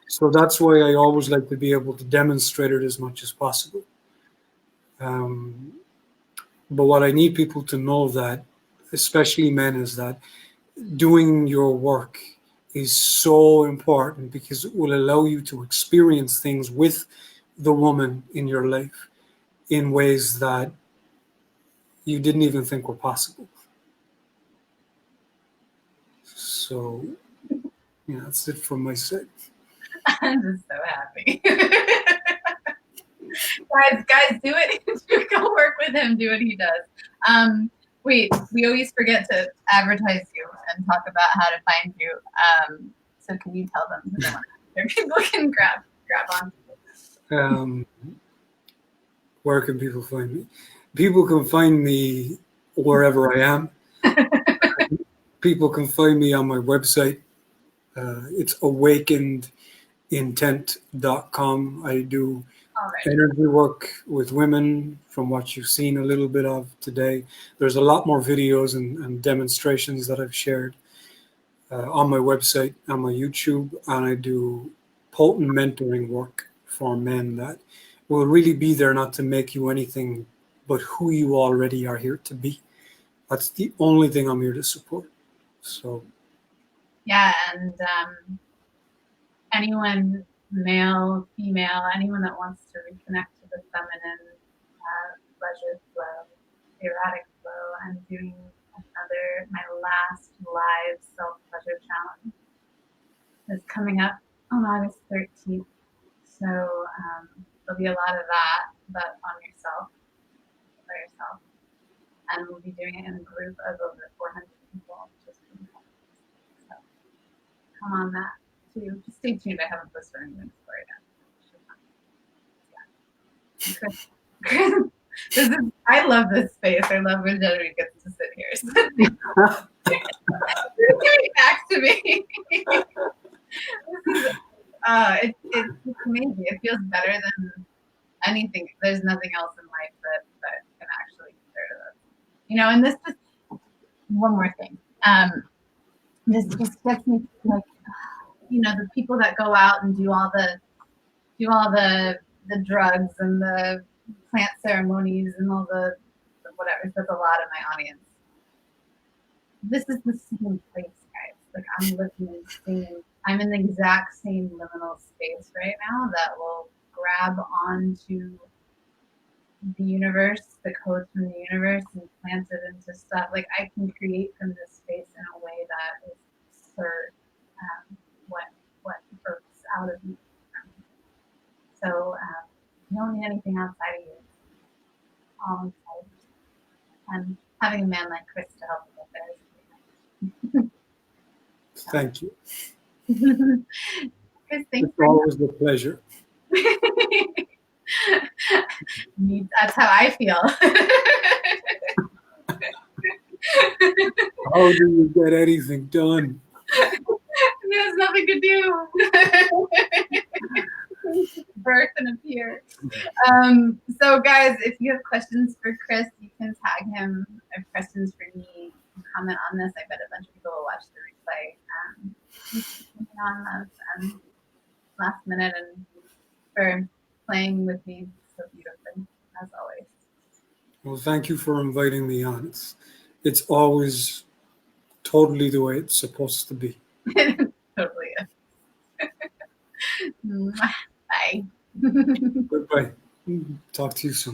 B: So that's why I always like to be able to demonstrate it as much as possible. But what I need people to know, that, especially men, is that doing your work is so important, because it will allow you to experience things with the woman in your life in ways that you didn't even think were possible. So, yeah, that's it from my side.
A: I'm just so happy. guys, do it. Go work with him. Do what he does. Wait, we always forget to advertise you and talk about how to find you. So can you tell them? People can grab on.
B: Where can people find me? People can find me wherever I am. People can find me on my website. It's awakenedintent.com. I do energy work with women, from what you've seen a little bit of today. There's a lot more videos and demonstrations that I've shared on my website, on my YouTube, and I do potent mentoring work for men that will really be there not to make you anything but who you already are here to be. That's the only thing I'm here to support. So
A: yeah, and anyone, male, female, anyone that wants to reconnect to the feminine pleasure flow, erotic flow, I'm doing my last live self-pleasure challenge. It's coming up on August 13th. So there'll be a lot of that, but on yourself, by yourself. And we'll be doing it in a group of over 400 people. Just so come on that too. Just stay tuned. I haven't posted anything for it yet. Yeah. Chris, I love this space. I love when Genevieve gets to sit here. So it's back to me. It's amazing. It feels better than anything. There's nothing else in life that can actually compare to this. You know, and this just one more thing. This just gets me like, you know, the people that go out and do all the drugs and the plant ceremonies and all the whatever. That's a lot of my audience. This is the same place, guys. Like I'm in the exact same liminal space right now that will grab onto the universe, the codes from the universe, and plant it into stuff. Like I can create from this space in a way that is serve what births out of you. So you don't need anything outside of you. All inside. And having a man like Chris to help you get there is
B: Thank you.
A: Chris, thanks
B: it's always a pleasure.
A: That's how I feel.
B: How do you get anything done?
A: There's nothing to do. Birth and appear. So guys, if you have questions for Chris, you can tag him. If you have questions for me, you can comment on this. I bet a bunch of people will watch the replay. On this and last minute and for playing with me so beautifully, as always.
B: Well, thank you for inviting me on. It's always totally the way it's supposed to be.
A: Totally is. Bye.
B: Goodbye. Talk to you soon.